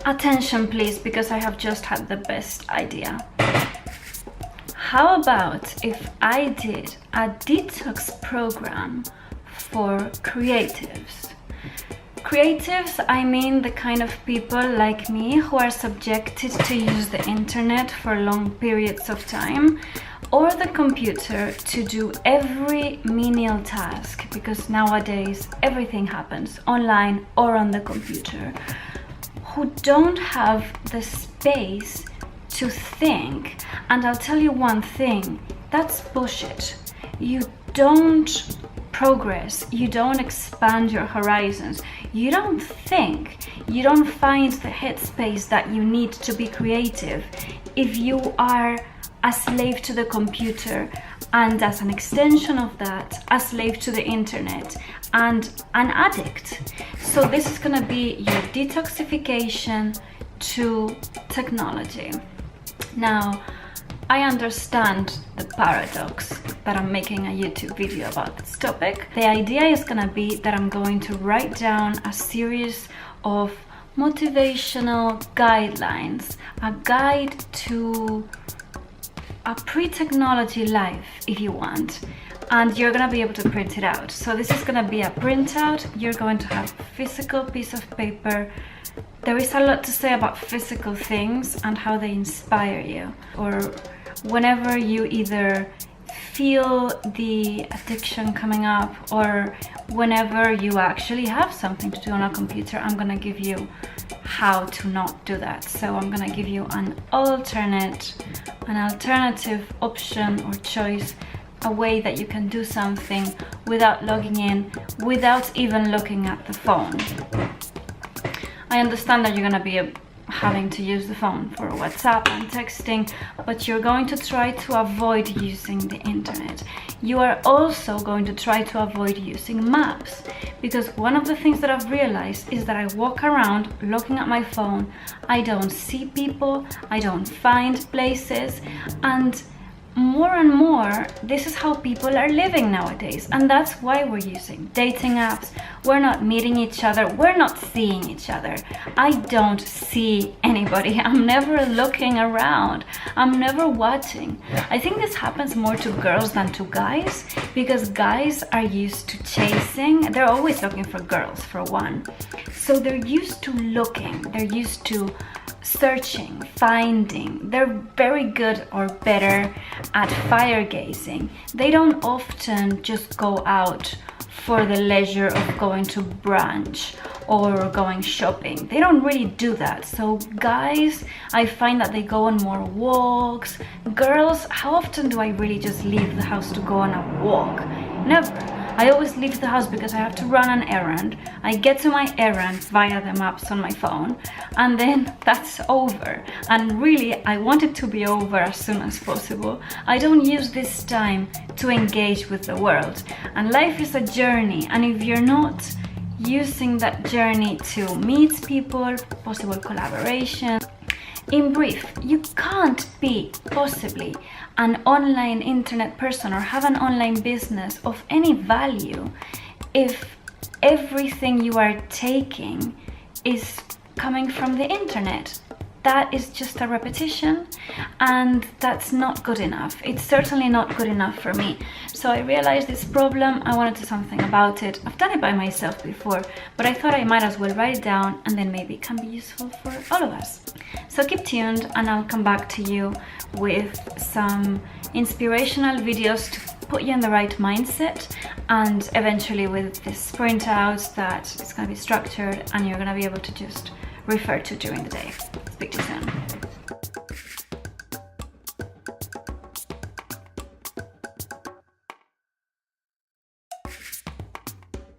attention please, because I have just had the best idea. How about if I did a detox program for creatives? Creatives, I mean the kind of people like me who are subjected to use the internet for long periods of time, or the computer to do every menial task, because nowadays everything happens online or on the computer, who don't have the space to think. And I'll tell you one thing, that's bullshit. You don't progress, you don't expand your horizons, you don't think, you don't find the headspace that you need to be creative if you are a slave to the computer, and as an extension of that, a slave to the internet and an addict. So this is gonna be your detoxification to technology. Now, I understand the paradox that I'm making a YouTube video about this topic. The idea is gonna be that I'm going to write down a series of motivational guidelines, a guide to a pre-technology life, if you want, and you're gonna be able to print it out. So this is gonna be a printout. You're going to have a physical piece of paper. There is a lot to say about physical things and how they inspire you, or whenever you either feel the addiction coming up or whenever you actually have something to do on a computer. I'm gonna give you how to not do that. So I'm gonna give you an alternative option or choice, a way that you can do something without logging in, without even looking at the phone. I understand that you're gonna be having to use the phone for WhatsApp and texting, but you're going to try to avoid using the internet. You are also going to try to avoid using maps, because one of the things that I've realized is that I walk around looking at my phone, I don't see people, I don't find places, and more, this is how people are living nowadays, and that's why we're using dating apps. We're not meeting each other, we're not seeing each other. I don't see anybody, I'm never looking around, I'm never watching. I think this happens more to girls than to guys, because guys are used to chasing, they're always looking for girls for one. So they're used to looking, they're used to searching, finding. They're very good or better at fire gazing. They don't often just go out for the leisure of going to brunch or going shopping. They don't really do that. So guys, I find that they go on more walks. Girls, how often do I really just leave the house to go on a walk? Never. I always leave the house because I have to run an errand. I get to my errand via the maps on my phone, and then that's over. And really, I want it to be over as soon as possible. I don't use this time to engage with the world. And life is a journey, and if you're not using that journey to meet people, possible collaboration, in brief, you can't be possibly an online internet person or have an online business of any value if everything you are taking is coming from the internet. That is just a repetition, and that's not good enough. It's certainly not good enough for me. So I realized this problem, I want to do something about it. I've done it by myself before, but I thought I might as well write it down, and then maybe it can be useful for all of us. So keep tuned, and I'll come back to you with some inspirational videos to put you in the right mindset, and eventually with this printouts that it's going to be structured and you're going to be able to just refer to during the day.